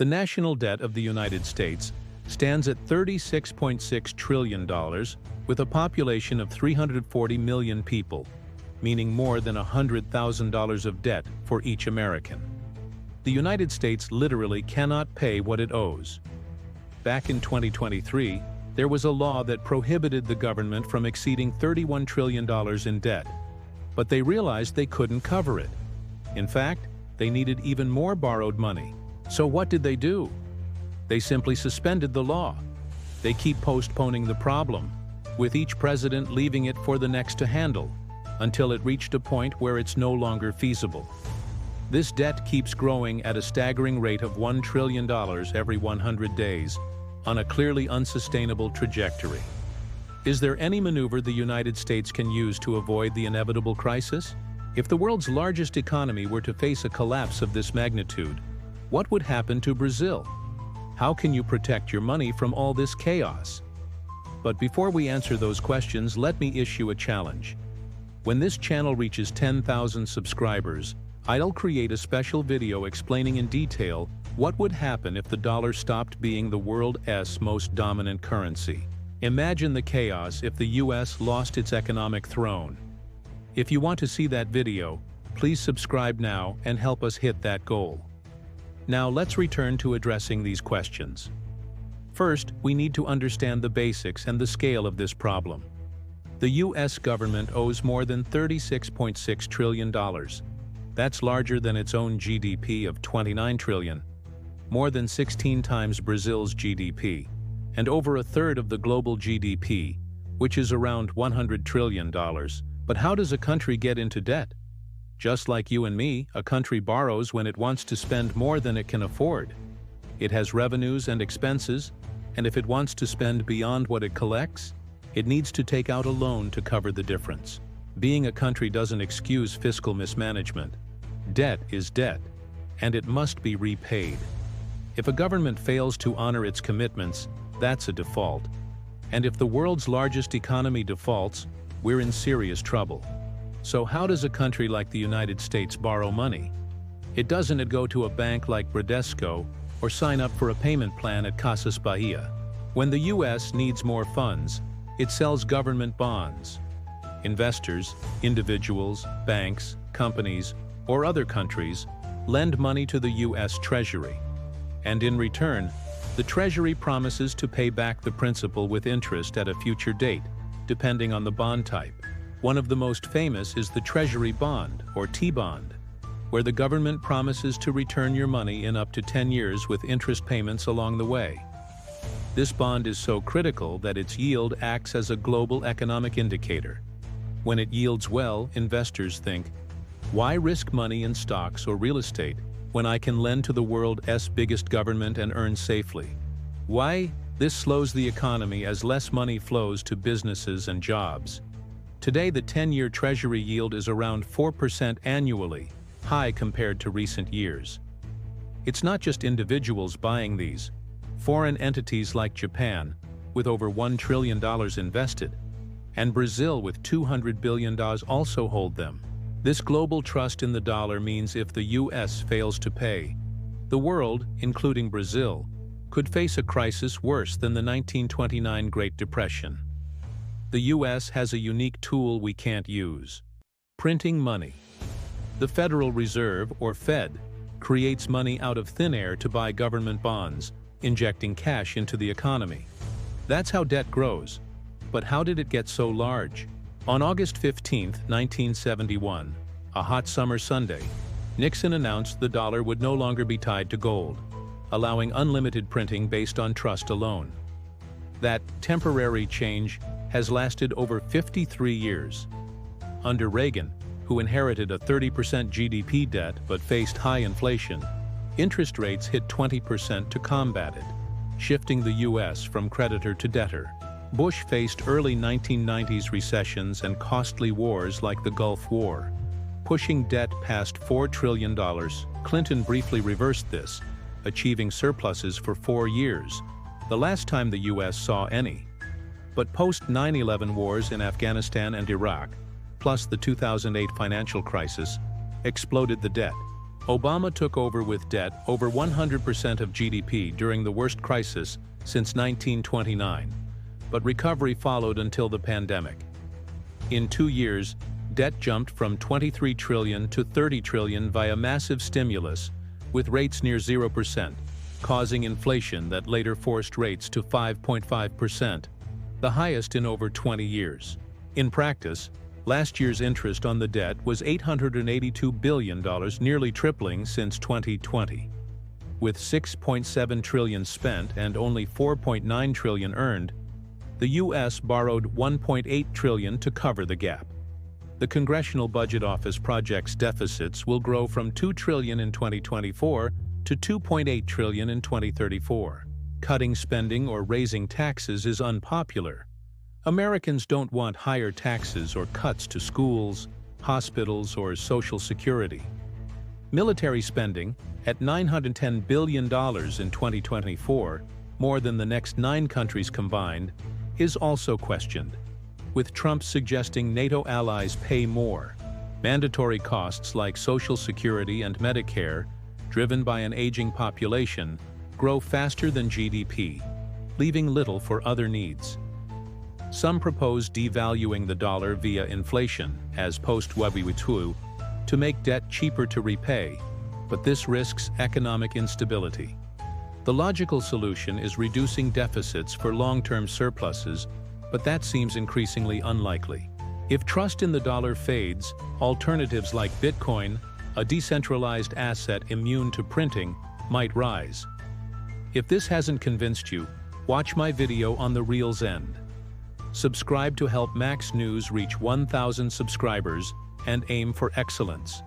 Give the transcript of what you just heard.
The national debt of the United States stands at $36.6 trillion with a population of 340 million people, meaning more than $100,000 of debt for each American. The United States literally cannot pay what it owes. Back in 2023, there was a law that prohibited the government from exceeding $31 trillion in debt, but they realized they couldn't cover it. In fact, they needed even more borrowed money. So what did they do? They simply suspended the law. They keep postponing the problem, with each president leaving it for the next to handle, until it reached a point where it's no longer feasible. This debt keeps growing at a staggering rate of $1 trillion every 100 days, on a clearly unsustainable trajectory. Is there any maneuver the United States can use to avoid the inevitable crisis? If the world's largest economy were to face a collapse of this magnitude, what would happen to Brazil? How can you protect your money from all this chaos? But before we answer those questions, let me issue a challenge. When this channel reaches 10,000 subscribers, I'll create a special video explaining in detail what would happen if the dollar stopped being the world's most dominant currency. Imagine the chaos if the US lost its economic throne. If you want to see that video, please subscribe now and help us hit that goal. Now let's return to addressing these questions. First, we need to understand the basics and the scale of this problem. The US government owes more than $36.6 trillion. That's larger than its own GDP of $29 trillion, more than 16 times Brazil's GDP, and over a third of the global GDP, which is around $100 trillion. But how does a country get into debt? Just like you and me, a country borrows when it wants to spend more than it can afford. It has revenues and expenses, and if it wants to spend beyond what it collects, it needs to take out a loan to cover the difference. Being a country doesn't excuse fiscal mismanagement. Debt is debt, and it must be repaid. If a government fails to honor its commitments, that's a default. And if the world's largest economy defaults, we're in serious trouble. So how does a country like the United States borrow money? It doesn't go to a bank like Bradesco or sign up for a payment plan at Casas Bahia. When the US needs more funds, it sells government bonds. Investors, individuals, banks, companies, or other countries lend money to the US Treasury. And in return, the Treasury promises to pay back the principal with interest at a future date, depending on the bond type. One of the most famous is the Treasury bond, or T-bond, where the government promises to return your money in up to 10 years with interest payments along the way. This bond is so critical that its yield acts as a global economic indicator. When it yields well, investors think, why risk money in stocks or real estate when I can lend to the world's biggest government and earn safely? Why? This slows the economy as less money flows to businesses and jobs. Today, the 10-year Treasury yield is around 4% annually, high compared to recent years. It's not just individuals buying these. Foreign entities like Japan, with over $1 trillion invested, and Brazil with $200 billion also hold them. This global trust in the dollar means if the US fails to pay, the world, including Brazil, could face a crisis worse than the 1929 Great Depression. The US has a unique tool we can't use: printing money. The Federal Reserve, or Fed, creates money out of thin air to buy government bonds, injecting cash into the economy. That's how debt grows. But how did it get so large? On August 15, 1971, a hot summer Sunday, Nixon announced the dollar would no longer be tied to gold, allowing unlimited printing based on trust alone. That temporary change has lasted over 53 years. Under Reagan, who inherited a 30% GDP debt but faced high inflation, interest rates hit 20% to combat it, shifting the US from creditor to debtor. Bush faced early 1990s recessions and costly wars like the Gulf War, pushing debt past $4 trillion. Clinton briefly reversed this, achieving surpluses for 4 years, the last time the US saw any. But post-9/11 wars in Afghanistan and Iraq, plus the 2008 financial crisis, exploded the debt. Obama took over with debt over 100% of GDP during the worst crisis since 1929, but recovery followed until the pandemic. In 2 years, debt jumped from 23 trillion to 30 trillion via massive stimulus, with rates near 0%, causing inflation that later forced rates to 5.5%, the highest in over 20 years. In practice, last year's interest on the debt was $882 billion, nearly tripling since 2020. With 6.7 trillion spent and only 4.9 trillion earned, the U.S. borrowed 1.8 trillion to cover the gap. The Congressional Budget Office projects deficits will grow from 2 trillion in 2024 to 2.8 trillion in 2034. Cutting spending or raising taxes is unpopular. Americans don't want higher taxes or cuts to schools, hospitals, or Social Security. Military spending, at $910 billion in 2024, more than the next 9 countries combined, is also questioned, with Trump suggesting NATO allies pay more. Mandatory costs like Social Security and Medicare, driven by an aging population, grow faster than GDP, leaving little for other needs. Some propose devaluing the dollar via inflation, as post-WWII, to make debt cheaper to repay, but this risks economic instability. The logical solution is reducing deficits for long-term surpluses, but that seems increasingly unlikely. If trust in the dollar fades, alternatives like Bitcoin, a decentralized asset immune to printing, might rise. If this hasn't convinced you, watch my video on the reel's end. Subscribe to help Max News reach 1,000 subscribers and aim for excellence.